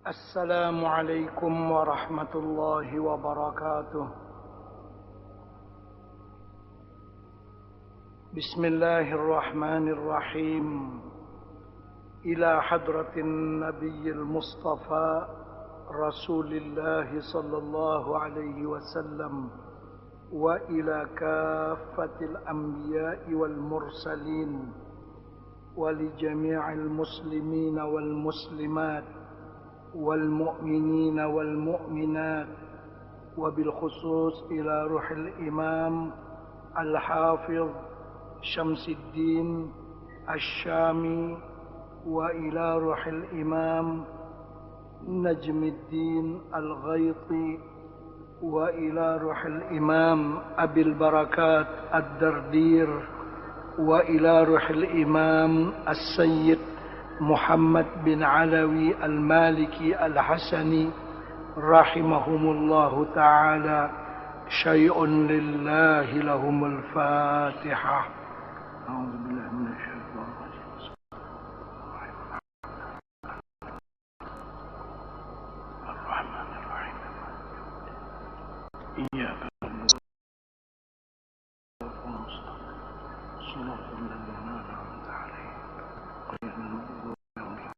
السلام عليكم ورحمة الله وبركاته. بسم الله الرحمن الرحيم. إلى حضرة النبي المصطفى رسول الله صلى الله عليه وسلم وإلى كافة الأنبياء والمرسلين ولجميع المسلمين والمسلمات والمؤمنين والمؤمنات وبالخصوص إلى روح الإمام الحافظ شمس الدين الشامي وإلى روح الإمام نجم الدين الغيطي وإلى روح الإمام أبي البركات الدردير وإلى روح الإمام السيد محمد بن علوي المالكي الحسني رحمهم الله تعالى. شيء لله لهم الفاتحة. أعوذ بالله من الشيطان الرجيم. الرحمن الرحيم. إياك نعبد صراط الذين أنعمت عليهم غير المغضوب عليهم.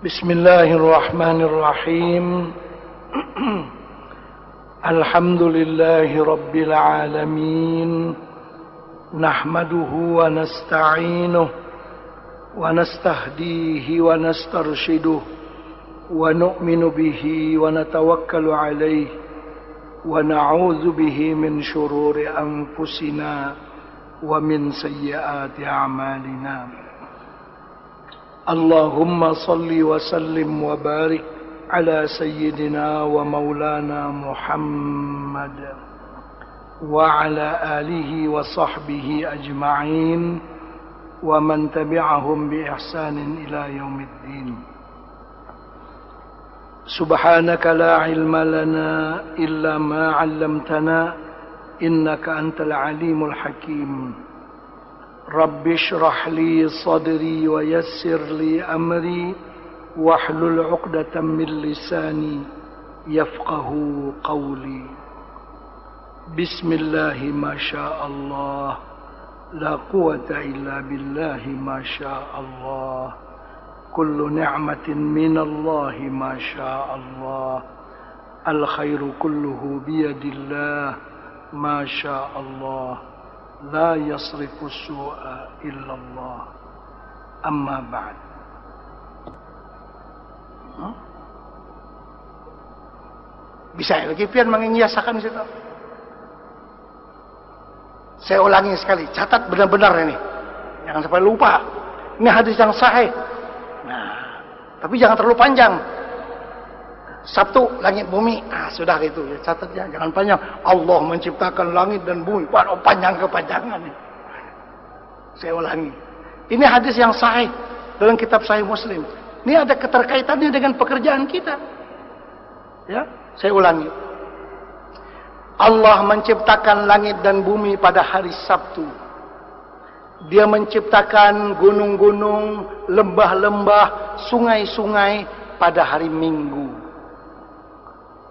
بسم الله الرحمن الرحيم. الحمد لله رب العالمين، نحمده ونستعينه ونستهديه ونسترشده ونؤمن به ونتوكل عليه ونعوذ به من شرور أنفسنا ومن سيئات أعمالنا. اللهم صل وسلم وبارك على سيدنا ومولانا محمد وعلى آله وصحبه أجمعين ومن تبعهم بإحسان إلى يوم الدين. سبحانك لا علم لنا إلا ما علمتنا إنك أنت العليم الحكيم. رب اشرح لي صدري ويسر لي أمري واحلل عقدة من لساني يفقه قولي. بسم الله ما شاء الله، لا قوة إلا بالله ما شاء الله. كل نعمة من الله ما شاء الله. الخير كله بيد الله ما شاء الله. لا يصرف السوء إلا الله. أما بعد. Bisa lagi pian mengiyasakan situ. Saya ulangi sekali, catat benar-benar ini. Jangan sampai lupa. Ini hadis yang sahih. Nah, tapi jangan terlalu panjang. Sabtu langit bumi, sudah gitu ya, catat ya, jangan panjang. Allah menciptakan langit dan bumi, panjang kepanjangan. Saya ulangi. Ini hadis yang sahih dalam kitab Sahih Muslim. Ini ada keterkaitannya dengan pekerjaan kita. Ya, saya ulangi. Allah menciptakan langit dan bumi pada hari Sabtu. Dia menciptakan gunung-gunung, lembah-lembah, sungai-sungai pada hari Minggu.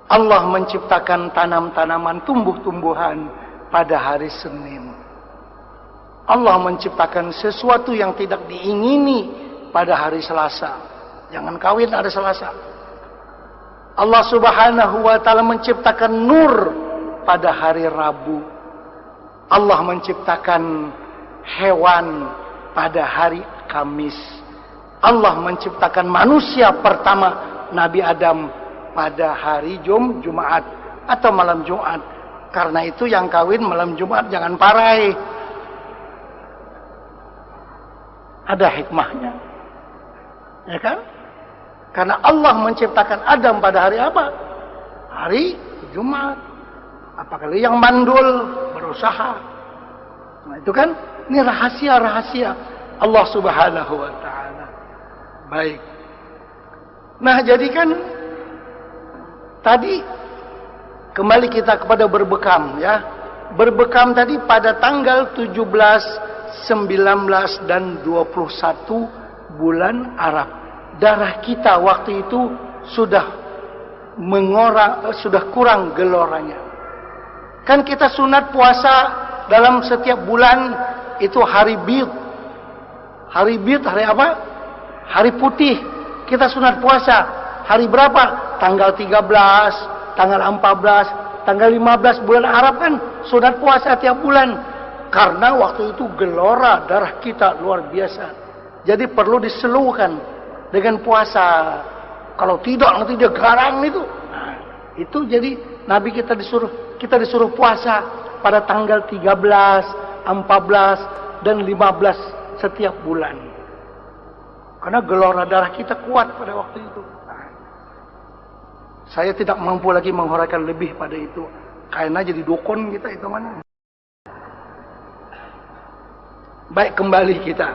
Allah menciptakan tanam-tanaman, tumbuh-tumbuhan pada hari Senin. Allah menciptakan sesuatu yang tidak diingini pada hari Selasa. Jangan kawin hari Selasa. Allah Subhanahu wa ta'ala menciptakan nur pada hari Rabu. Allah menciptakan hewan pada hari Kamis. Allah menciptakan manusia pertama, Nabi Adam, pada hari Jumat atau malam Jumat. Karena itu yang kawin malam Jumat jangan parai. Ada hikmahnya. Ya kan? Karena Allah menciptakan Adam pada hari apa? Hari Jumat. Apalagi yang mandul berusaha. Nah, itu kan ini rahasia-rahasia Allah Subhanahu wa ta'ala. Baik. Nah, jadi kan tadi kembali kita kepada berbekam ya. Berbekam tadi pada tanggal 17 19 dan 21 bulan Arab. Darah kita waktu itu sudah kurang geloranya. Kan kita sunat puasa dalam setiap bulan itu hari bid. Hari bid, hari apa? Hari putih. Kita sunat puasa. Hari berapa? Tanggal 13, tanggal 14, tanggal 15 bulan Arab kan sunat puasa tiap bulan. Karena waktu itu gelora darah kita luar biasa. Jadi perlu diseluruhkan dengan puasa. Kalau tidak nanti dia garang itu. Nah, itu jadi Nabi kita disuruh puasa pada tanggal 13, 14 dan 15 setiap bulan. Karena gelora darah kita kuat pada waktu itu. Nah, saya tidak mampu lagi menguraikan lebih pada itu. Karena jadi dukun kita itu mana. Baik, kembali kita.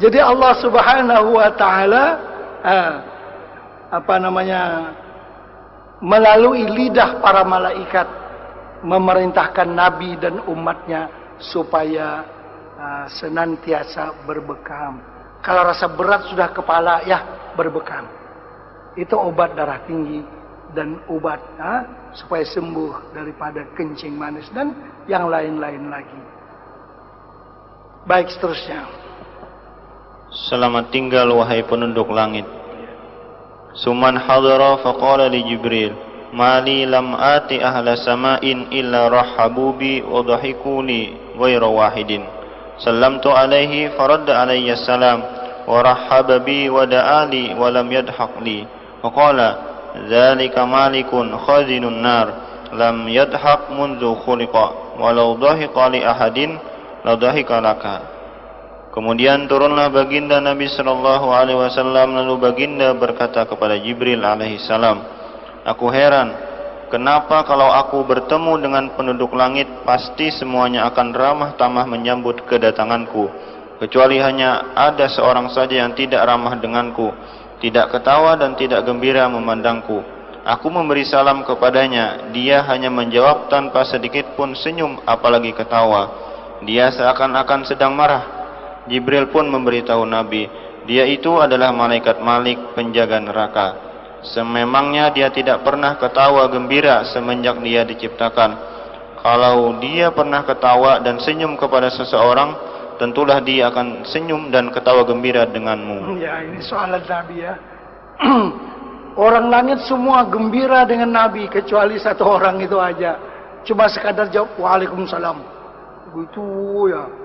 Jadi Allah Subhanahu wa taala melalui lidah para malaikat memerintahkan nabi dan umatnya supaya senantiasa berbekam. Kalau rasa berat sudah kepala, ya berbekam. Itu obat darah tinggi dan obat supaya sembuh daripada kencing manis dan yang lain-lain lagi. Baik, seterusnya. Selamat tinggal wahai penduduk langit. Suman hadara faqala li Jibril, mali lam ati ahla sama'in illa rahabu bi wa dhahiku li ghayra wahidin. Sallamtu alaihi faradda alayya salam wa rahhaba bi wa da'ali wa lam yadhaq li. Faqala dzalika malikun khazinun nar lam yadhaq mundu khuliqa walau dhahiqa li ahadin la dhahika laka. Kemudian turunlah baginda Nabi sallallahu alaihi wasallam, lalu baginda berkata kepada Jibril alaihi salam, "Aku heran, kenapa kalau aku bertemu dengan penduduk langit pasti semuanya akan ramah tamah menyambut kedatanganku, kecuali hanya ada seorang saja yang tidak ramah denganku, tidak ketawa dan tidak gembira memandangku. Aku memberi salam kepadanya, dia hanya menjawab tanpa sedikit pun senyum apalagi ketawa. Dia seakan-akan sedang marah." Jibril pun memberitahu Nabi, dia itu adalah malaikat Malik, penjaga neraka. Sememangnya dia tidak pernah ketawa gembira semenjak dia diciptakan. Kalau dia pernah ketawa dan senyum kepada seseorang, tentulah dia akan senyum dan ketawa gembira denganmu. Ya, ini soalan Nabi ya. Orang langit semua gembira dengan Nabi, kecuali satu orang itu aja. Cuma sekadar jawab, "Waalaikumsalam." Begitu ya.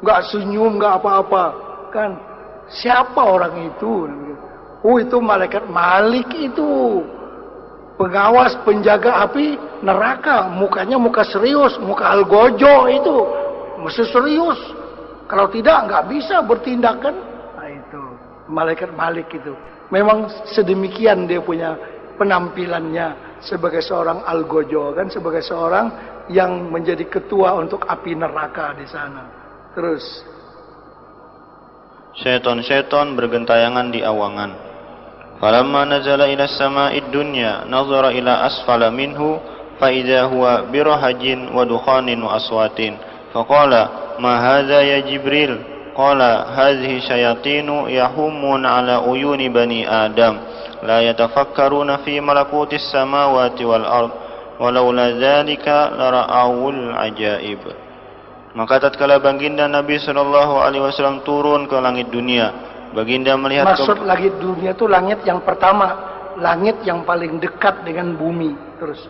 Enggak senyum, enggak apa-apa. Kan siapa orang itu? Oh, itu malaikat Malik itu. Pengawas, penjaga api neraka. Mukanya muka serius, muka algojo itu. Mesti serius. Kalau tidak, enggak bisa bertindak kan? Nah, itu malaikat Malik itu. Memang sedemikian dia punya penampilannya sebagai seorang algojo, kan, sebagai seorang yang menjadi ketua untuk api neraka di sana. Terus syaitan-syaitan bergentayangan di awangan. Falamma nazala ila sama'id dunya nazara ila asfala minhu fa idza huwa birahajin wa dukhanin wa aswatin. Faqala ma hadza ya Jibril? Qala hadhihi syayatinu yahumun ala uyuni bani Adam la yatafakkaruna fi malakutis samawati wal ard walaula dzalika lara'awul ajaib. Maka tatkala baginda Nabi sallallahu alaihi wasallam turun ke langit dunia, baginda melihat maksud langit dunia itu langit yang pertama, langit yang paling dekat dengan bumi. Terus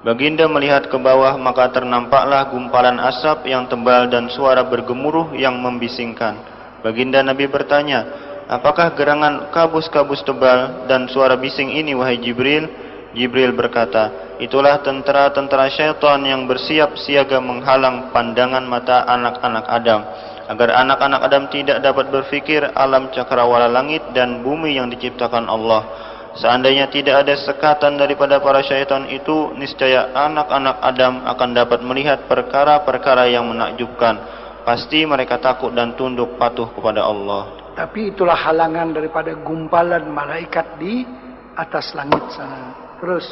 baginda melihat ke bawah, maka ternampaklah gumpalan asap yang tebal dan suara bergemuruh yang membisingkan. Baginda Nabi bertanya, "Apakah gerangan kabus-kabus tebal dan suara bising ini wahai Jibril?" Jibril berkata, "Itulah tentara-tentara syaitan yang bersiap siaga menghalang pandangan mata anak-anak Adam, agar anak-anak Adam tidak dapat berfikir alam cakrawala langit dan bumi yang diciptakan Allah. Seandainya tidak ada sekatan daripada para syaitan itu, niscaya anak-anak Adam akan dapat melihat perkara-perkara yang menakjubkan. Pasti mereka takut dan tunduk patuh kepada Allah." Tapi itulah halangan daripada gumpalan malaikat di atas langit sana. Terus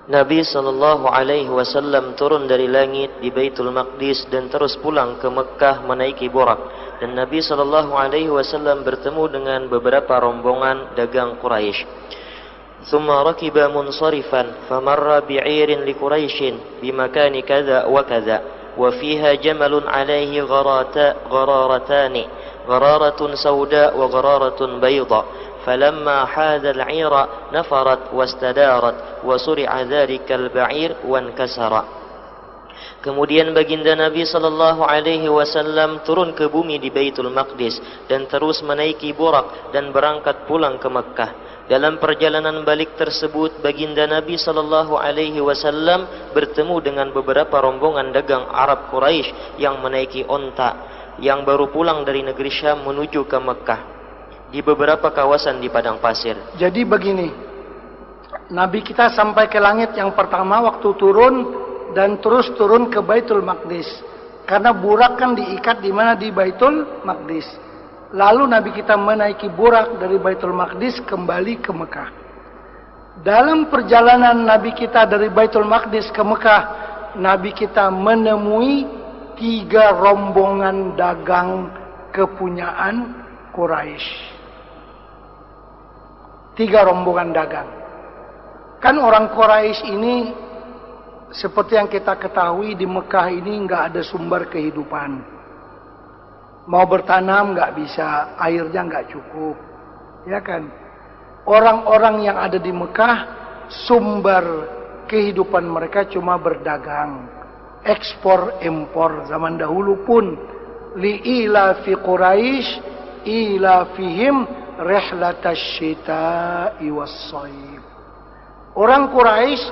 Nabi sallallahu alaihi wasallam turun dari langit di Baitul Maqdis dan terus pulang ke Mekah menaiki Burak. Dan Nabi sallallahu alaihi wasallam bertemu dengan beberapa rombongan dagang Quraisy. Thumma rakiba munsarifan famarra bi'irin li Quraisyin bimakani kadza wa kadza wa fiha jamalun alaihi ghararatani ghararatun sauda wa ghararatun bayda. فلما حاذ العير نفرت واستدارت وسرع ذلك البعير وانكسر. Kemudian baginda Nabi sallallahu alaihi wasallam turun ke bumi di Baitul Maqdis dan terus menaiki Burak dan berangkat pulang ke Mekkah. Dalam perjalanan balik tersebut, baginda Nabi sallallahu alaihi wasallam bertemu dengan beberapa rombongan dagang Arab Quraisy yang menaiki onta yang baru pulang dari negeri Syam menuju ke Mekkah di beberapa kawasan di padang pasir. Jadi begini, Nabi kita sampai ke langit yang pertama waktu turun dan terus turun ke Baitul Maqdis. Karena Burak kan diikat di mana? Di Baitul Maqdis. Lalu Nabi kita menaiki Burak dari Baitul Maqdis kembali ke Mekah. Dalam perjalanan Nabi kita dari Baitul Maqdis ke Mekah, Nabi kita menemui 3 rombongan dagang kepunyaan Quraisy. 3 rombongan dagang. Kan orang Quraisy ini seperti yang kita ketahui di Mekah ini nggak ada sumber kehidupan. Mau bertanam nggak bisa, airnya nggak cukup, ya kan? Orang-orang yang ada di Mekah sumber kehidupan mereka cuma berdagang, ekspor impor zaman dahulu pun. Li'ila fi Quraisy ila fihim rihlatash syita'i was-shaib. Orang Quraisy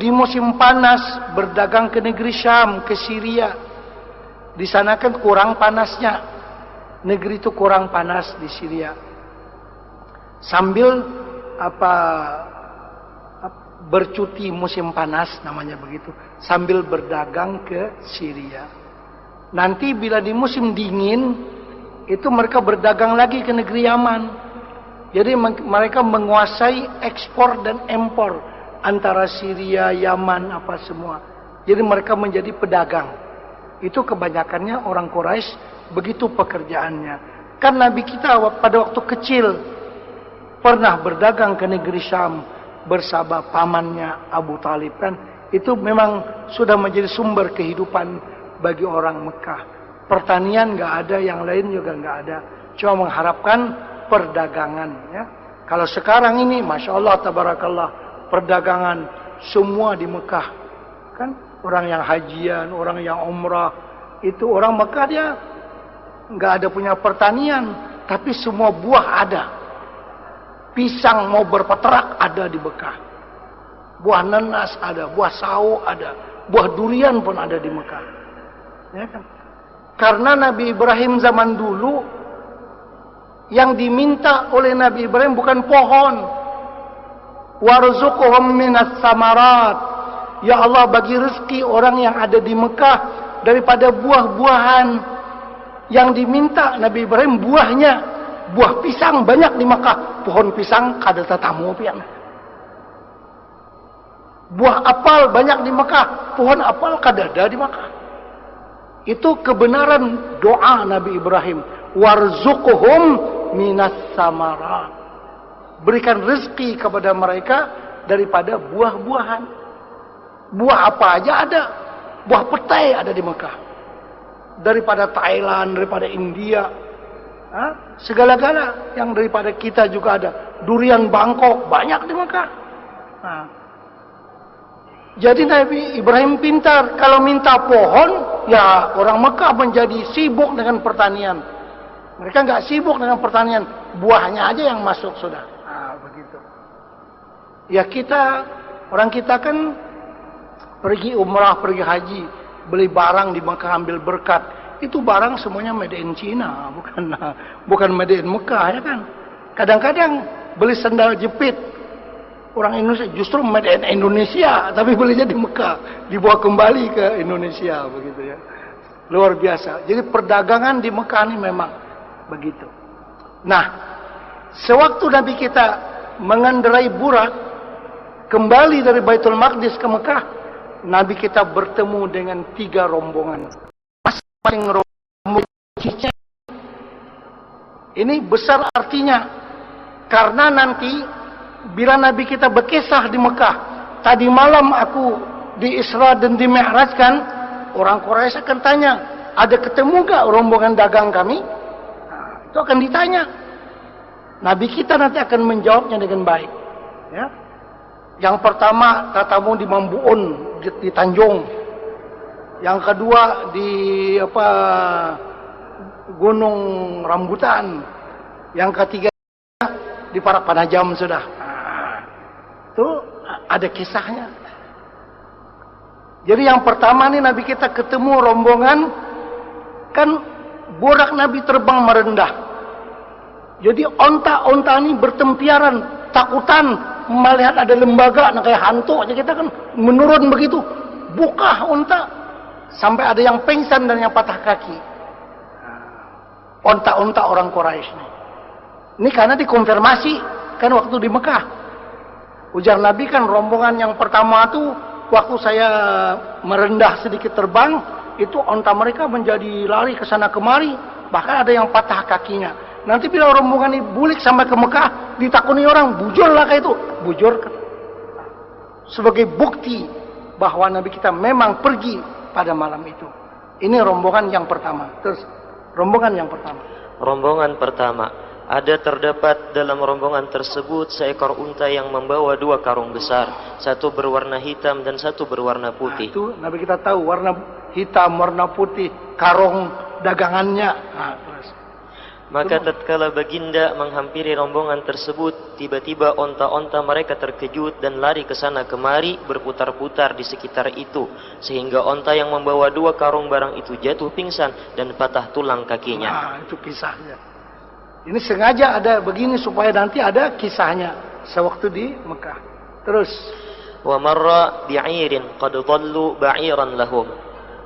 di musim panas berdagang ke negeri Syam, ke Syria. Di sana kan kurang panasnya. Negeri itu kurang panas di Syria. Sambil bercuti musim panas namanya begitu, sambil berdagang ke Syria. Nanti bila di musim dingin itu mereka berdagang lagi ke negeri Yaman. Jadi mereka menguasai ekspor dan impor antara Syria, Yaman, apa semua. Jadi mereka menjadi pedagang. Itu kebanyakannya orang Quraisy begitu pekerjaannya. Kan Nabi kita pada waktu kecil pernah berdagang ke negeri Syam bersama pamannya Abu Talib kan. Itu memang sudah menjadi sumber kehidupan bagi orang Mekah. Pertanian nggak ada, yang lain juga nggak ada. Cuma mengharapkan perdagangan. Ya. Kalau sekarang ini, masya Allah, tabarakallah, perdagangan semua di Mekah. Kan orang yang hajian, orang yang umrah, itu orang Mekah dia nggak ada punya pertanian, tapi semua buah ada. Pisang mau berpeterak ada di Mekah. Buah nanas ada, buah sawo ada, buah durian pun ada di Mekah. Ya kan? Karena Nabi Ibrahim zaman dulu yang diminta oleh Nabi Ibrahim bukan pohon. Warzuqhum minas samarat. Ya Allah, bagi rezeki orang yang ada di Mekah daripada buah-buahan. Yang diminta Nabi Ibrahim buahnya. Buah pisang banyak di Mekah. Pohon pisang kada tatamu pian. Buah apel banyak di Mekah. Pohon apel kada ada di Mekah. Itu kebenaran doa Nabi Ibrahim. Warzuqhum minas samarat. Berikan rezeki kepada mereka daripada buah-buahan. Buah apa aja ada. Buah petai ada di Mekah. Daripada Thailand, daripada India. Segala-gala yang daripada kita juga ada. Durian Bangkok banyak di Mekah. Jadi Nabi Ibrahim pintar. Kalau minta pohon, ya orang Mekah menjadi sibuk dengan pertanian. Mereka nggak sibuk dengan pertanian. Buahnya aja yang masuk sudah. Begitu. Ya orang kita kan pergi umrah, pergi haji, beli barang di Mekah ambil berkat. Itu barang semuanya made in China, bukan made in Mekah, ya kan? Kadang-kadang beli sandal jepit orang Indonesia justru made in Indonesia, tapi belinya di Mekah, dibawa kembali ke Indonesia, begitu ya. Luar biasa. Jadi perdagangan di Mekah ini memang begitu. Nah, sewaktu Nabi kita mengendarai Burak, kembali dari Baitul Maqdis ke Mekah, Nabi kita bertemu dengan 3 rombongan. Masing-masing rombongan. Ini besar artinya, karena nanti bila Nabi kita berkisah di Mekah, tadi malam aku di Isra dan di Mi'rajkan, orang Quraisy akan tanya, ada ketemu gak rombongan dagang kami? Nah, itu akan ditanya. Nabi kita nanti akan menjawabnya dengan baik. Ya. Yang pertama, katamu di Mambuun, di Tanjung. Yang kedua di Gunung Rambutan. Yang ketiga di Parak Panajam sudah. Nah, itu ada kisahnya. Jadi yang pertama nih Nabi kita ketemu rombongan, kan borak Nabi terbang merendah. Jadi onta-onta ini bertempiaran, takutan melihat ada lembaga, nah kayak hantu aja kita kan menurun begitu. Buka onta sampai ada yang pingsan dan yang patah kaki. Onta-onta orang Quraisy nih. Ini karena dikonfirmasi kan waktu di Mekah. Ujar Nabi kan rombongan yang pertama itu waktu saya merendah sedikit terbang, itu onta mereka menjadi lari ke sana kemari, bahkan ada yang patah kakinya. Nanti bila rombongan ini bulik sampai ke Mekah, ditakuni orang, bujur lah kayak itu. Bujur sebagai bukti bahwa Nabi kita memang pergi pada malam itu. Ini rombongan yang pertama. Terus rombongan yang pertama. Rombongan pertama, ada terdapat dalam rombongan tersebut seekor unta yang membawa 2 karung besar, satu berwarna hitam dan satu berwarna putih. Nah, itu Nabi kita tahu warna hitam, warna putih, karung dagangannya. Nah, terus. Maka tatkala baginda menghampiri rombongan tersebut, tiba-tiba onta-onta mereka terkejut dan lari ke sana kemari, berputar-putar di sekitar itu, sehingga onta yang membawa 2 karung barang itu jatuh pingsan dan patah tulang kakinya. Nah, itu kisahnya. Ini sengaja ada begini supaya nanti ada kisahnya sewaktu di Mekah. Terus, wa marra bi'irin qad dhallu ba'iran lahum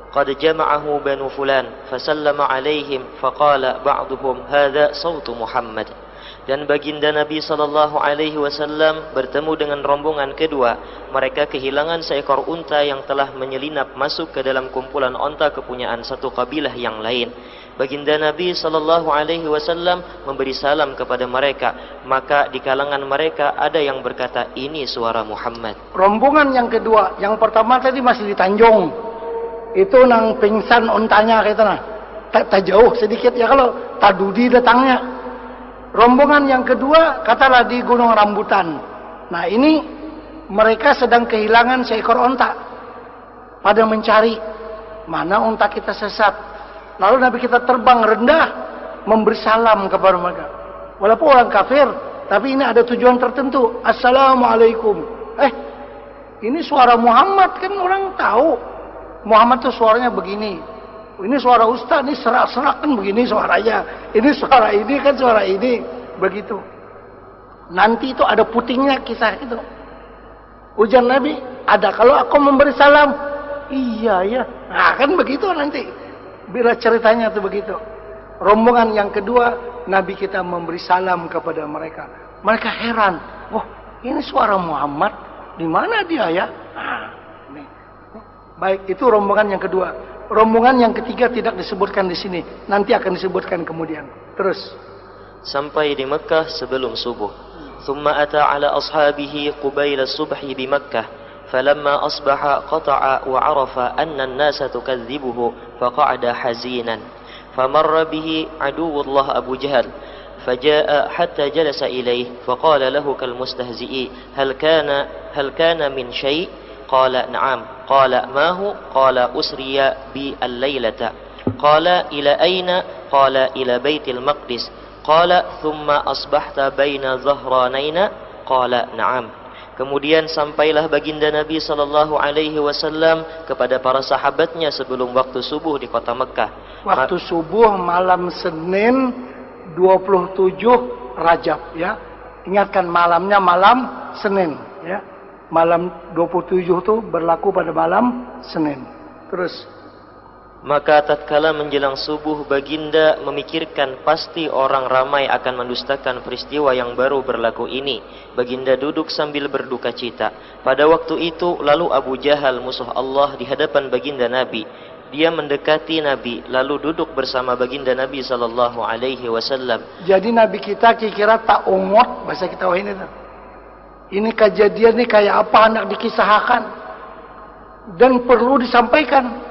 qad jama'ahu banu fulan fasallama alaihim faqala ba'duhum hadha sautu Muhammad. Dan baginda Nabi sallallahu alaihi wasallam bertemu dengan rombongan kedua. Mereka kehilangan seekor unta yang telah menyelinap masuk ke dalam kumpulan onta kepunyaan satu kabilah yang lain. Baginda Nabi sallallahu alaihi wasallam memberi salam kepada mereka, maka di kalangan mereka ada yang berkata, ini suara Muhammad. Rombongan yang kedua, yang pertama tadi masih di Tanjung. Itu nang pingsan ontanya kayak itu nah. Tak jauh sedikit ya kalau tadudi datangnya. Rombongan yang kedua katalah di Gunung Rambutan. Nah, ini mereka sedang kehilangan seekor onta. Pada mencari mana onta kita sesat. Lalu Nabi kita terbang rendah memberi salam kepada mereka. Walaupun orang kafir, tapi ini ada tujuan tertentu. Assalamualaikum. Ini suara Muhammad kan orang tahu. Muhammad tuh suaranya begini. Ini suara ustaz, ini serak-serak kan begini suaranya. Ini suara ini kan suara ini. Begitu. Nanti itu ada putingnya kisah itu. Ujar Nabi, ada kalau aku memberi salam. Iya ya. Nah kan begitu nanti. Bila ceritanya itu begitu. Rombongan yang kedua, Nabi kita memberi salam kepada mereka. Mereka heran. Wah, ini suara Muhammad. Di mana dia ya? Nah, ini. Baik, itu rombongan yang kedua. Rombongan yang ketiga tidak disebutkan di sini. Nanti akan disebutkan kemudian. Terus. Sampai di Mekah sebelum subuh. Thumma ata ala ashabihi qubayla subhi bi Makkah. فلما أصبح قطع وعرف أن الناس تكذبه فقعد حزينا فمر به عدو الله أبو جهل فجاء حتى جلس إليه فقال له كالمستهزئ هل كان من شيء قال نعم قال ما هو قال أسري بي الليلة قال إلى أين قال إلى بيت المقدس قال ثم أصبحت بين ظهرانين قال نعم. Kemudian sampailah baginda Nabi sallallahu alaihi wasallam kepada para sahabatnya sebelum waktu subuh di kota Mekah. Waktu subuh malam Senin 27 Rajab ya. Ingatkan malamnya malam Senin ya. Malam 27 itu berlaku pada malam Senin. Terus Maka tatkala menjelang subuh, baginda memikirkan pasti orang ramai akan mendustakan peristiwa yang baru berlaku ini. Baginda duduk sambil berduka cita. Pada waktu itu lalu Abu Jahal, musuh Allah, di hadapan baginda Nabi. Dia mendekati Nabi lalu duduk bersama baginda Nabi sallallahu alaihi wasallam. Jadi Nabi kita kira tak umot bahasa kita ini tuh. Ini kejadian ini kayak apa hendak dikisahkan dan perlu disampaikan.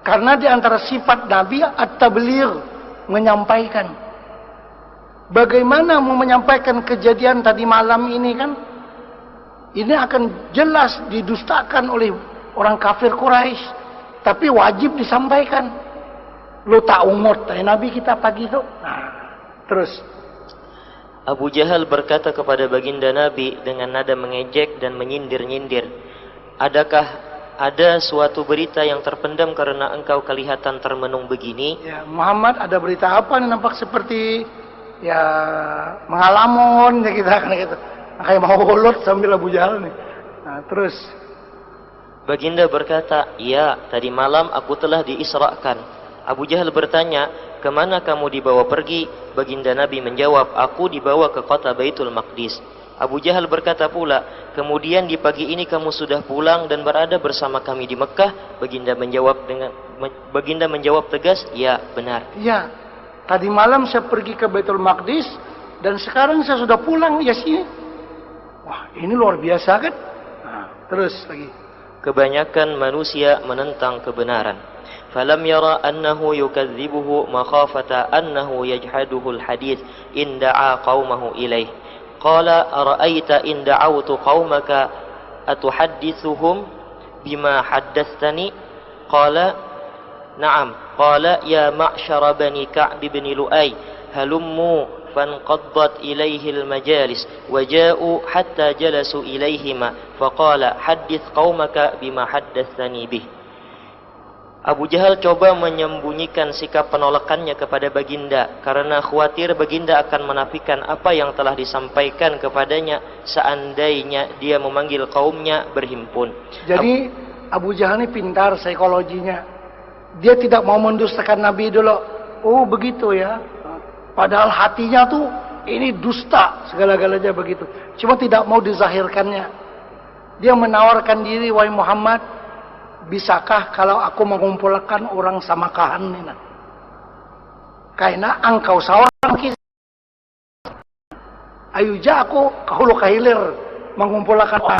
Karena di antara sifat Nabi at-tabligh, menyampaikan. Bagaimana mau menyampaikan kejadian tadi malam ini kan? Ini akan jelas didustakan oleh orang kafir Quraisy, tapi wajib disampaikan. Lu tak umur tanya Nabi kita pagi itu. Nah, terus Abu Jahal berkata kepada baginda Nabi dengan nada mengejek dan menyindir-nyindir, "Adakah ada suatu berita yang terpendam karena engkau kelihatan termenung begini?" Ya, Muhammad, ada berita apa nih nampak seperti ya mengalamun ya kita kan gitu. Kayak mau holot sambil Abu Jahal nih. Nah, terus baginda berkata, "Ya, tadi malam aku telah diisrakan." Abu Jahal bertanya, "Kemana kamu dibawa pergi?" Baginda Nabi menjawab, "Aku dibawa ke kota Baitul Maqdis." Abu Jahal berkata pula, "Kemudian di pagi ini kamu sudah pulang dan berada bersama kami di Mekah?" Baginda menjawab tegas, "Ya, benar." ya, tadi malam saya pergi ke Baitul Maqdis dan sekarang saya sudah pulang ya sini. Wah, ini luar biasa kan? Nah, terus lagi. Kebanyakan manusia menentang kebenaran. Falam yara annahu yukadzibuhu makhafata annahu yajhaduhu alhadith in da'a qaumahu ilaih. Qala ara'aita in da'awtu qaumaka atuhaddithuhum bima haddatsani? Qala na'am. Qala ya ma'syara bani Ka'b bin Lu'ay halummu fanqaddat ilayhi almajalis wa ja'u hatta jalasu ilayhima faqala haddits qaumaka bima haddatsani bih. Abu Jahal coba menyembunyikan sikap penolakannya kepada baginda karena khawatir baginda akan menafikan apa yang telah disampaikan kepadanya seandainya dia memanggil kaumnya berhimpun. Jadi Abu Jahal ini pintar psikologinya. Dia tidak mau mendustakan Nabi dulu. Oh begitu ya. Padahal hatinya tuh ini dusta segala-galanya begitu. Cuma tidak mau dizahirkannya. Dia menawarkan diri, wahai Muhammad, bisakah kalau aku mengumpulkan orang sama kahan ini? Karena engkau seorang kisah. Ayo ja aku kahulu kahilir mengumpulkan orang.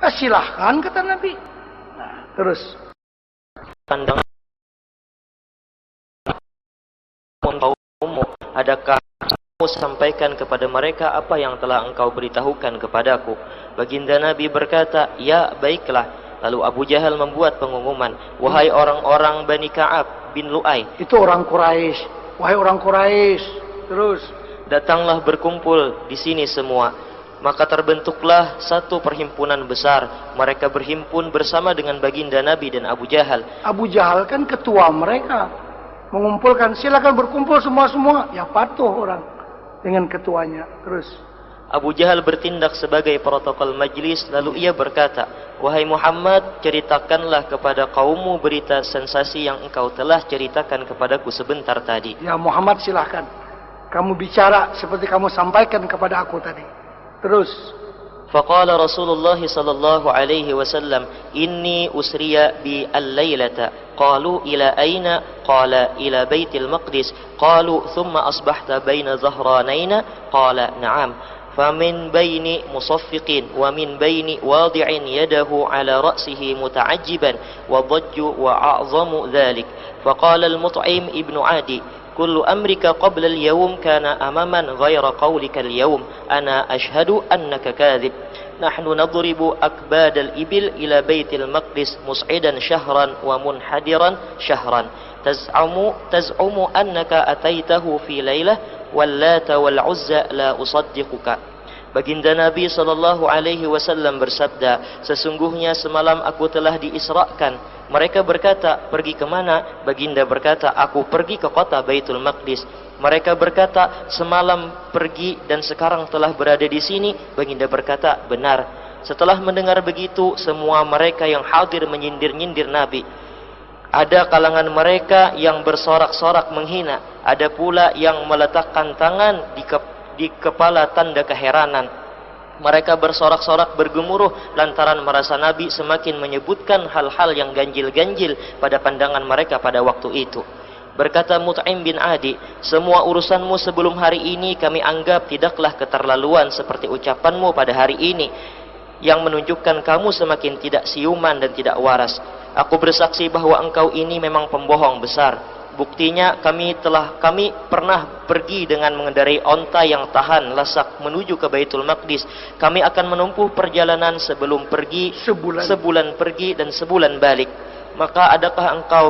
Silahkan kata Nabi. Nah, terus Pandangan kaummu, adakah kamu sampaikan kepada mereka apa yang telah engkau beritahukan kepadaku? Baginda Nabi berkata, "Ya, baiklah." Lalu Abu Jahal membuat pengumuman, "Wahai orang-orang Bani Ka'ab bin Lu'ay." Itu orang Quraisy. Wahai orang Quraisy. Terus "Datanglah berkumpul di sini semua." Maka terbentuklah satu perhimpunan besar. Mereka berhimpun bersama dengan baginda Nabi dan Abu Jahal. Abu Jahal kan ketua mereka. Mengumpulkan, silakan berkumpul semua-semua. Ya patuh orang dengan ketuanya. Terus Abu Jahal bertindak sebagai protokol majlis, lalu ia berkata, "Wahai Muhammad, ceritakanlah kepada kaummu berita sensasi yang engkau telah ceritakan kepadaku sebentar tadi." Ya Muhammad, silahkan. Kamu bicara seperti kamu sampaikan kepada aku tadi. Terus فقال رسول الله صلى الله عليه وسلم إني أسري بي الليلة قالوا إلى أين قال إلى بيت المقدس قالوا ثم أصبحت بين ظهرانين قال نعم فمن بين مصفق ومن بين واضع يده على رأسه متعجبا وضج وأعظم ذلك فقال المطعم ابن عدي كل أمرك قبل اليوم كان أماما غير قولك اليوم أنا أشهد أنك كاذب نحن نضرب أكباد الإبل إلى بيت المقدس مسعدا شهرا ومنحدرا شهرا تزعم أنك أتيته في ليلة واللات والعزى لا أصدقك. Baginda Nabi sallallahu alaihi wasallam bersabda, "Sesungguhnya semalam aku telah diisrakan." Mereka berkata, "Pergi ke mana?" Baginda berkata, "Aku pergi ke kota Baitul Maqdis." Mereka berkata, "Semalam pergi dan sekarang telah berada di sini." Baginda berkata, "Benar." Setelah mendengar begitu, semua mereka yang hadir menyindir-nyindir Nabi. Ada kalangan mereka yang bersorak-sorak menghina, ada pula yang meletakkan tangan di kepala tanda keheranan. Mereka bersorak-sorak bergemuruh lantaran merasa Nabi semakin menyebutkan hal-hal yang ganjil-ganjil pada pandangan mereka pada waktu itu. Berkata Mut'im bin Adi, semua urusanmu sebelum hari ini kami anggap tidaklah keterlaluan seperti ucapanmu pada hari ini, yang menunjukkan kamu semakin tidak siuman dan tidak waras. Aku bersaksi bahwa engkau ini memang pembohong besar. Buktinya kami pernah pergi dengan mengendarai onta yang tahan lasak menuju ke Baitul Maqdis. Kami akan menempuh perjalanan sebelum pergi sebulan pergi dan sebulan balik. Maka adakah engkau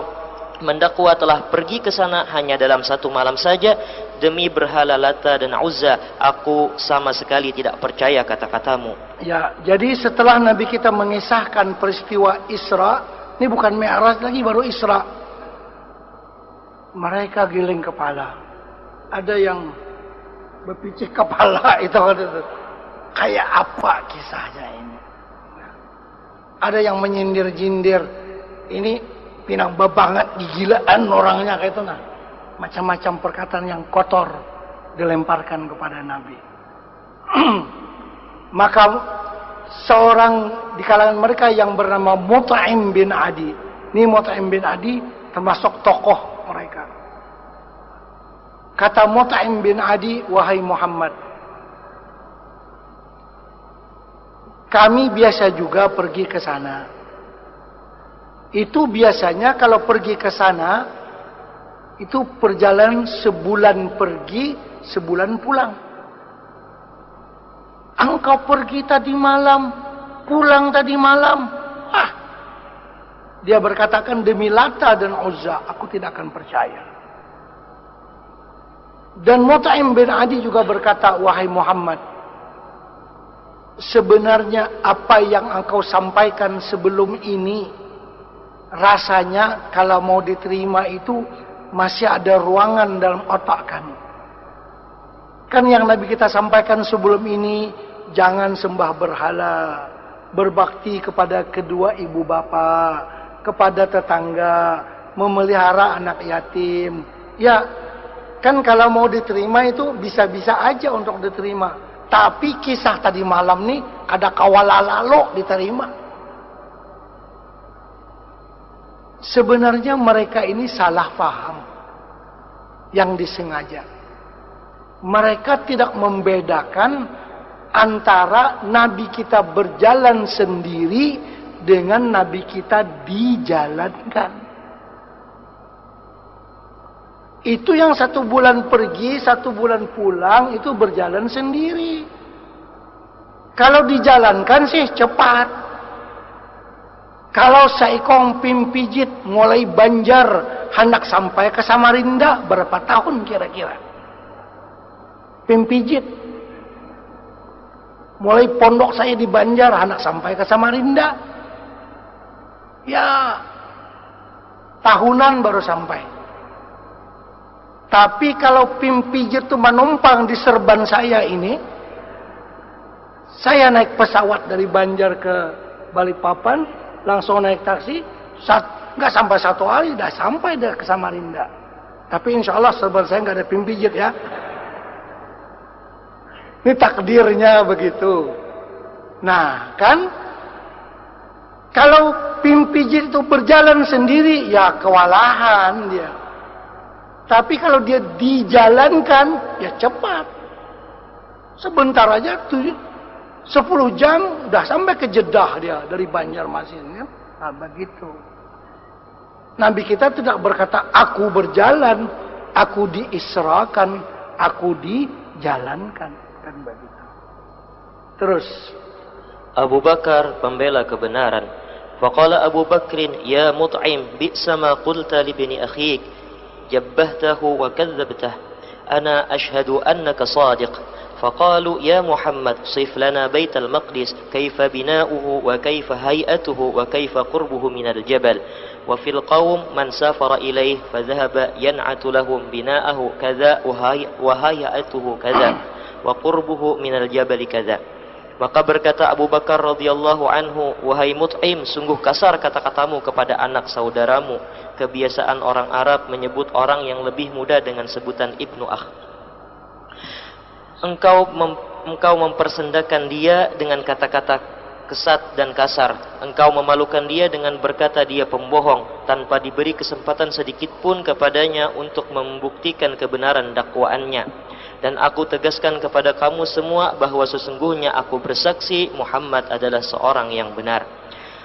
mendakwa telah pergi ke sana hanya dalam satu malam saja? Demi berhala Lata dan Uzza, aku sama sekali tidak percaya kata-katamu. Ya, jadi setelah Nabi kita mengisahkan peristiwa Isra, ini bukan Mi'raj lagi, baru Isra. Mereka giling kepala. Ada yang berpicik kepala itu. Kayak apa kisahnya ini? Ada yang menyindir-jindir. Ini pinang banget, gigilaan orangnya kayak itu. Nah, macam-macam perkataan yang kotor dilemparkan kepada Nabi. Maka seorang di kalangan mereka yang bernama Mut'im bin Adi. Ini Mut'im bin Adi termasuk tokoh mereka. Kata Mut'im bin Adi, wahai Muhammad, kami biasa juga pergi ke sana. Itu biasanya kalau pergi ke sana, itu perjalanan sebulan pergi, sebulan pulang. Engkau pergi tadi malam, pulang tadi malam. Dia berkatakan, demi Lata dan Uzza, aku tidak akan percaya. Dan Mut'im bin Adi juga berkata, wahai Muhammad, sebenarnya apa yang engkau sampaikan sebelum ini, rasanya kalau mau diterima itu masih ada ruangan dalam otak kami. Kan yang Nabi kita sampaikan sebelum ini, jangan sembah berhala, berbakti kepada kedua ibu bapa, kepada tetangga, memelihara anak yatim. Ya, kan kalau mau diterima itu bisa-bisa aja untuk diterima. Tapi kisah tadi malam nih ada kawalalalo diterima. Sebenarnya mereka ini salah paham yang disengaja. Mereka tidak membedakan antara Nabi kita berjalan sendiri dengan Nabi kita dijalankan. Itu yang 1 bulan pergi, 1 bulan pulang, itu berjalan sendiri. Kalau dijalankan sih cepat. Kalau seikong pimpijit mulai Banjar hendak sampai ke Samarinda, berapa tahun kira-kira? Pimpijit. Mulai pondok saya di Banjar hendak sampai ke Samarinda. Ya, tahunan baru sampai. Tapi kalau pimpijit itu menumpang di serban saya ini, saya naik pesawat dari Banjar ke Balikpapan, langsung naik taksi, nggak sampai 1 hari, dah sampai dah ke Samarinda. Tapi insya Allah serban saya nggak ada pimpijit ya. Ini takdirnya begitu. Nah, kan kalau pimpijit itu berjalan sendiri, ya kewalahan dia. Tapi kalau dia dijalankan, ya cepat. Sebentar aja tuh 10 jam udah sampai ke Jeddah dia dari Banjarmasin. Nah, begitu. Nabi kita tidak berkata aku berjalan, aku diisrakan, aku dijalankan, kan begitu. Terus Abu Bakar pembela kebenaran. Faqala Abu Bakrin, ya Mut'im, bi'sa ma qulta li bani akhik, jabbahtahu wa kadzabtah. Ana ashhadu annaka sadiq. فقالوا يا محمد صف لنا بيت المقدس كيف بناؤه وكيف هيئته وكيف قربه من الجبل وفي القوم من سافر إليه فذهب ينعت لهم بناءه كذا وهيئته كذا وقربه من الجبل كذا Maka berkata Abu Bakar radhiyallahu anhu, "Wahai Mut'im, sungguh kasar kata-katamu kepada anak saudaramu. Kebiasaan orang Arab menyebut orang yang lebih muda dengan sebutan ibnu akh. Engkau mempersendakan dia dengan kata-kata kesat dan kasar. Engkau memalukan dia dengan berkata dia pembohong, tanpa diberi kesempatan sedikit pun kepadanya untuk membuktikan kebenaran dakwaannya. Dan aku tegaskan kepada kamu semua bahwa sesungguhnya aku bersaksi Muhammad adalah seorang yang benar."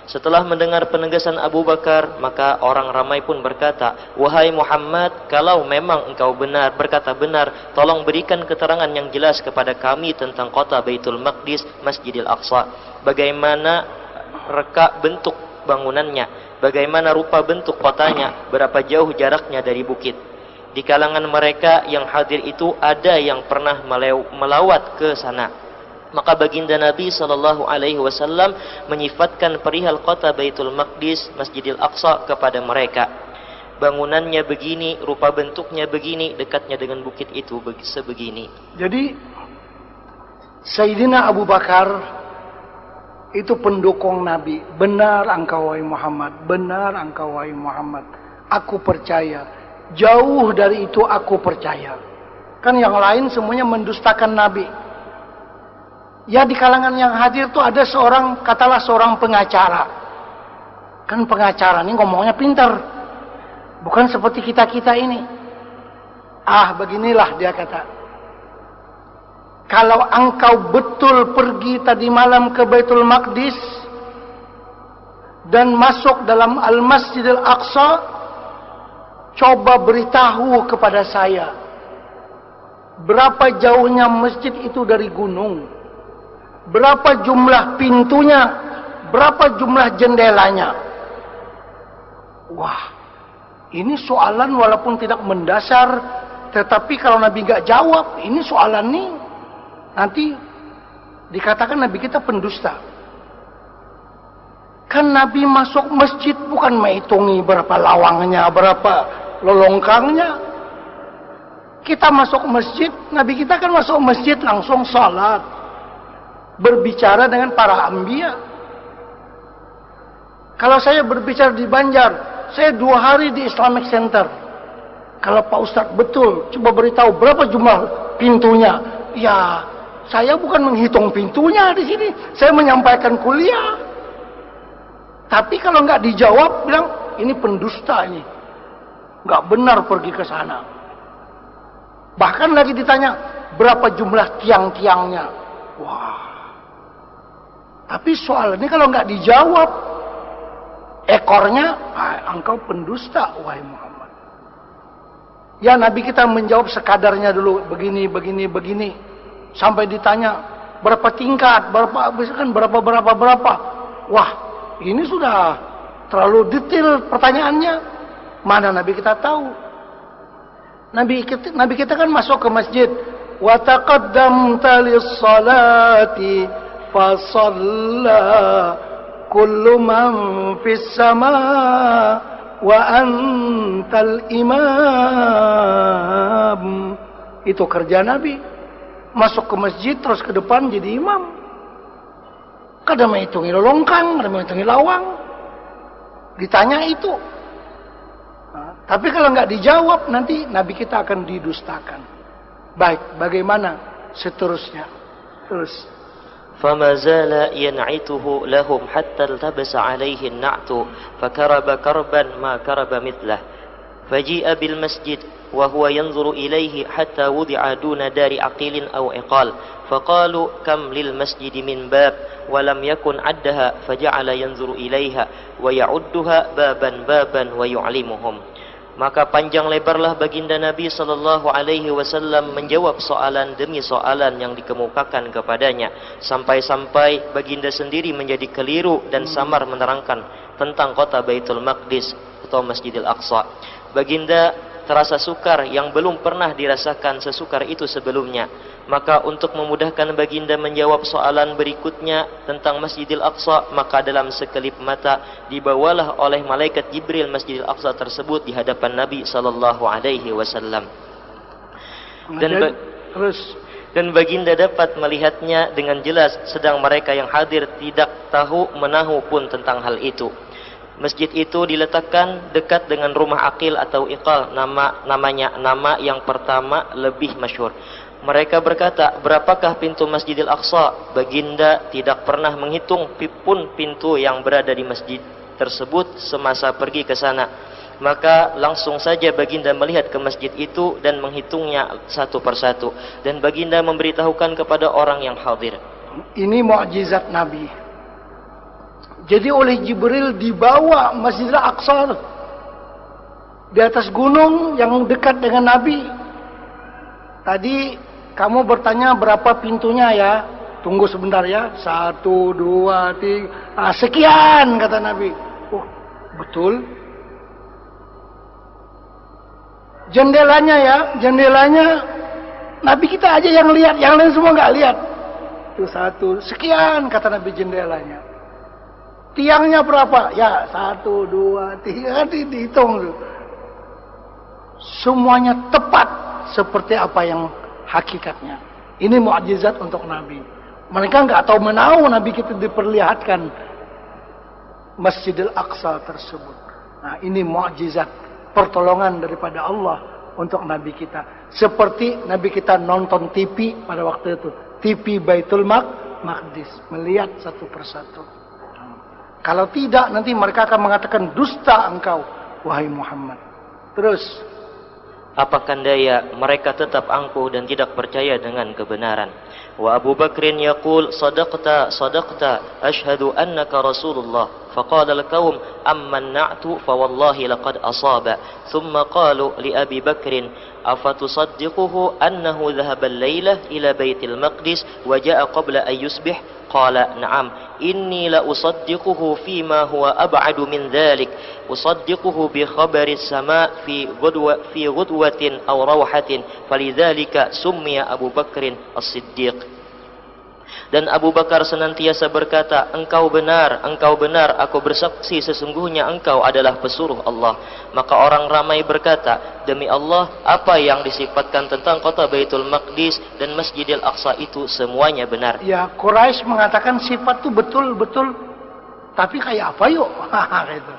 Setelah mendengar penegasan Abu Bakar, maka orang ramai pun berkata, "Wahai Muhammad, kalau memang engkau berkata benar, tolong berikan keterangan yang jelas kepada kami tentang kota Baitul Maqdis, Masjidil Aqsa. Bagaimana reka bentuk bangunannya, bagaimana rupa bentuk kotanya, berapa jauh jaraknya dari bukit." Di kalangan mereka yang hadir itu ada yang pernah melawat ke sana. Maka baginda Nabi SAW menyifatkan perihal kota Baitul Maqdis, Masjidil Aqsa kepada mereka. Bangunannya begini, rupa bentuknya begini, dekatnya dengan bukit itu sebegini. Jadi Sayyidina Abu Bakar itu pendukung Nabi. Benar engkau wahai Muhammad, benar engkau wahai Muhammad. Aku percaya. Jauh dari itu aku percaya. Kan yang lain semuanya mendustakan Nabi. Ya di kalangan yang hadir tuh ada seorang, katalah seorang pengacara. Kan pengacara ini ngomongnya pintar. Bukan seperti kita-kita ini. Beginilah dia kata. Kalau engkau betul pergi tadi malam ke Baitul Maqdis dan masuk dalam Al-Masjidil Aqsa, coba beritahu kepada saya berapa jauhnya masjid itu dari gunung, berapa jumlah pintunya, berapa jumlah jendelanya. Wah, ini soalan walaupun tidak mendasar, tetapi kalau Nabi nggak jawab, ini soalan nih nanti dikatakan Nabi kita pendusta. Kan Nabi masuk masjid bukan menghitungi berapa lawangnya, berapa lolongkangnya. Kita masuk masjid, Nabi kita kan masuk masjid langsung salat, berbicara dengan para anbiya. Kalau saya berbicara di Banjar, saya 2 hari di Islamic Center. Kalau Pak Ustadz betul, coba beritahu berapa jumlah pintunya. Ya, saya bukan menghitung pintunya di sini, saya menyampaikan kuliah. Tapi kalau nggak dijawab, bilang ini pendusta ini, nggak benar pergi ke sana. Bahkan lagi ditanya berapa jumlah tiang-tiangnya. Wah. Tapi soal ini kalau nggak dijawab, ekornya, engkau pendusta, wahai Muhammad. Ya Nabi kita menjawab sekadarnya dulu, begini. Sampai ditanya berapa tingkat, berapa. Wah, ini sudah terlalu detail pertanyaannya. Mana Nabi kita tahu? Nabi kita kan masuk ke masjid. Wa taqaddamta lis-salati fa shalla kullu man fis sama wa antal imam. Itu kerja Nabi. Masuk ke masjid terus ke depan jadi imam. Kadang menghitungi lolongkang, kadang menghitungi lawang. Ditanya itu. Tapi kalau nggak dijawab, nanti Nabi kita akan didustakan. Baik, bagaimana seterusnya? Terus. فما زال ينعته لهم حتى التبس عليه النعت فكرب كربا ما كرب مثله فجيء بالمسجد وهو ينظر إليه حتى وضع دون دار عقيل أو عقال فقالوا كم للمسجد من باب ولم يكن عدها فجعل ينظر إليها ويعدها بابا ويعلمهم. Maka panjang lebarlah baginda Nabi sallallahu alaihi wasallam menjawab soalan demi soalan yang dikemukakan kepadanya, sampai-sampai baginda sendiri menjadi keliru dan samar menerangkan tentang kota Baitul Maqdis atau Masjidil Aqsa. Baginda terasa sukar yang belum pernah dirasakan sesukar itu sebelumnya. Maka untuk memudahkan baginda menjawab soalan berikutnya tentang Masjidil Aqsa, maka dalam sekelip mata dibawalah oleh malaikat Jibril Masjidil Aqsa tersebut di hadapan Nabi sallallahu alaihi wasallam. Dan terus dan baginda dapat melihatnya dengan jelas, sedang mereka yang hadir tidak tahu menahu pun tentang hal itu. Masjid itu diletakkan dekat dengan rumah Aqil atau Iqal, nama yang pertama lebih masyhur. Mereka berkata, berapakah pintu Masjidil Aqsa? Baginda tidak pernah menghitung pun pintu yang berada di masjid tersebut semasa pergi ke sana. Maka langsung saja baginda melihat ke masjid itu dan menghitungnya satu persatu. Dan baginda memberitahukan kepada orang yang hadir. Ini mukjizat Nabi. Jadi oleh Jibril dibawa Masjidil Aqsa di atas gunung yang dekat dengan Nabi. Tadi kamu bertanya berapa pintunya ya? Tunggu sebentar ya. 1, 2, 3. Sekian kata Nabi. Oh, betul. Jendelanya ya, jendelanya Nabi kita aja yang lihat, yang lain semua nggak lihat. Itu 1, sekian kata Nabi jendelanya. Tiangnya berapa? Ya 1, 2, 3, dihitung. Semuanya tepat seperti apa yang hakikatnya. Ini mukjizat untuk Nabi. Mereka nggak tahu menahu Nabi kita diperlihatkan Masjidil Aqsa tersebut. Nah, ini mukjizat, pertolongan daripada Allah untuk Nabi kita. Seperti Nabi kita nonton TV pada waktu itu, TV Baitul Maqdis, melihat satu persatu. Kalau tidak, nanti mereka akan mengatakan dusta engkau, wahai Muhammad. Terus, apakah daya mereka tetap angkuh dan tidak percaya dengan kebenaran. Wa Abu Bakrin yaqul sadaqta ashhadu annaka Rasulullah. Faqala al-qawm amman na'tu fa wallahi laqad asaba. Thumma qalu li Abi Bakrin afatusaddiquhu annahu dhahaba al-laylah ila Baitil Maqdis wa jaa'a qabla an yusbih. Qala na'am inni la usaddiquhu fima huwa ab'adu min dhalik. Usaddiquhu bi khabari as-sama' fi ghudwatin aw rawhatin falidhalika summiya Abu Bakrin as-Siddiq. Dan Abu Bakar senantiasa berkata, engkau benar, aku bersaksi sesungguhnya engkau adalah pesuruh Allah. Maka orang ramai berkata, demi Allah, apa yang disifatkan tentang kota Baitul Maqdis dan Masjidil Aqsa itu semuanya benar. Ya, Quraisy mengatakan sifat itu betul, tapi kayak apa yuk? Gitu.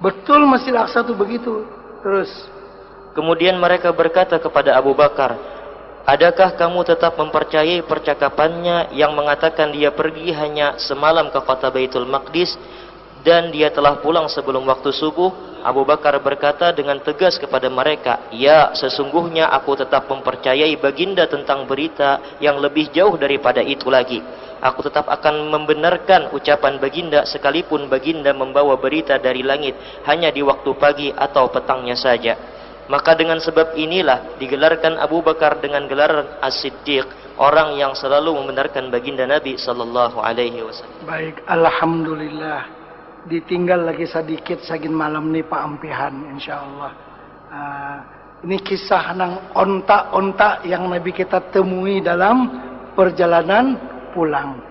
Betul Masjidil Aqsa itu begitu. Terus, kemudian mereka berkata kepada Abu Bakar, adakah kamu tetap mempercayai percakapannya yang mengatakan dia pergi hanya semalam ke kota Baitul Maqdis dan dia telah pulang sebelum waktu subuh? Abu Bakar berkata dengan tegas kepada mereka, ya, sesungguhnya aku tetap mempercayai baginda tentang berita yang lebih jauh daripada itu lagi. Aku tetap akan membenarkan ucapan baginda sekalipun baginda membawa berita dari langit hanya di waktu pagi atau petangnya saja. Maka dengan sebab inilah digelarkan Abu Bakar dengan gelaran As-Siddiq, orang yang selalu membenarkan baginda Nabi sallallahu alaihi wasallam. Baik, alhamdulillah. Ditinggal lagi sedikit sagin malam nih Pak Ampihan insyaallah. Ini kisah nang onta-onta yang Nabi kita temui dalam perjalanan pulang.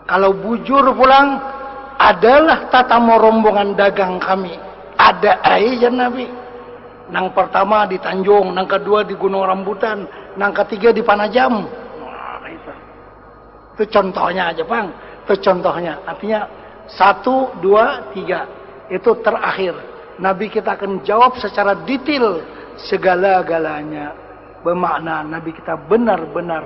Kalau bujur pulang adalah tatamu rombongan dagang kami. Ada aja Nabi. Nang pertama di Tanjung, nang kedua di Gunung Rambutan, nang ketiga di Panajam. Wah, itu contohnya aja, Bang. Itu contohnya. Artinya 1, 2, 3. Itu terakhir. Nabi kita akan jawab secara detail segala-galanya. Bermakna Nabi kita benar-benar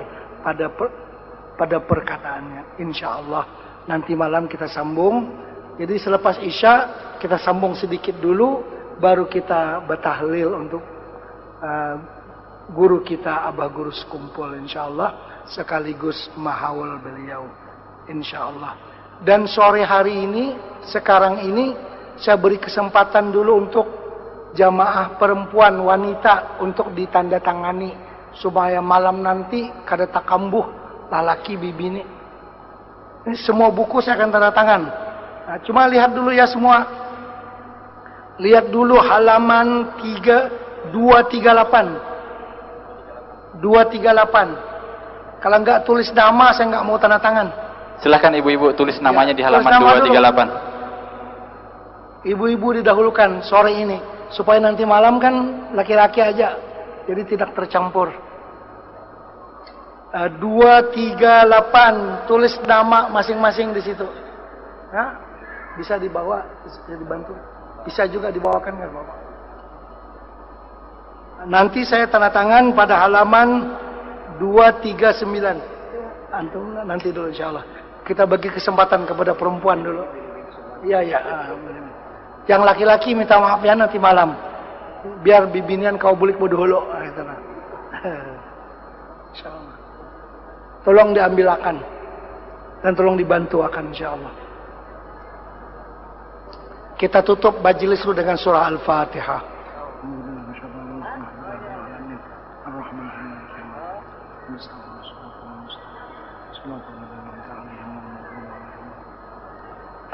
pada perkataannya. Insya Allah nanti malam kita sambung. Jadi selepas Isya kita sambung sedikit dulu. Baru kita bertahlil untuk guru kita Abah Guru Sekumpul insyaallah, sekaligus mahawal beliau insyaallah. Dan sore hari ini, sekarang ini saya beri kesempatan dulu untuk jamaah perempuan wanita untuk ditandatangani supaya malam nanti kada takambuh lalaki bibini. Ini semua buku saya akan tanda tangan. Nah, cuma lihat dulu ya semua. Lihat dulu halaman 238. Kalau enggak tulis nama, saya enggak mau tanda tangan. Silahkan ibu-ibu tulis namanya ya, di halaman 238. Ibu-ibu didahulukan sore ini. Supaya nanti malam kan laki-laki aja. Jadi tidak tercampur. 238, tulis nama masing-masing di situ. Hah? Bisa dibawa, bisa dibantu. Bisa juga dibawakan nggak Bapak? Nanti saya tanda tangan pada halaman 239. Antum nanti dulu insyaallah. Kita bagi kesempatan kepada perempuan dulu. Iya ya. Yang laki-laki minta maaf ya nanti malam. Biar bibinian kau bulik dulu. Insyaallah. Tolong diambil akan dan tolong dibantu akan insyaallah. Kita tutup majelis dulu dengan surah Al-Fatihah.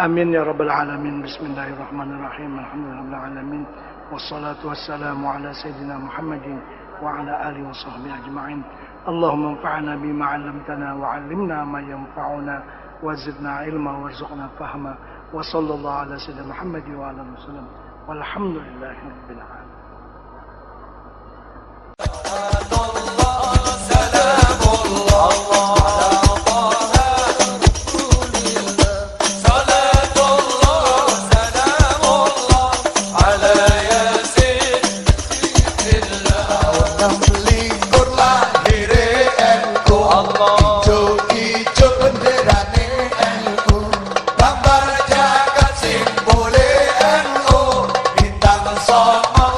Amin ya rabbal alamin. Bismillahirrahmanirrahim. Alhamdulillahirabbil alamin. Wassalatu wassalamu ala sayyidina Muhammadin wa ala alihi wa sahbihi ajma'in. Allahumma anfa'na bima 'allamtana wa 'allimna ma yanfa'una wa zidna ilma warzuqna fahma. Wa sallallahu ala sayyidina Muhammadin wa ala alihi wasallam. Walhamdulillahi rabbil alamin. Sama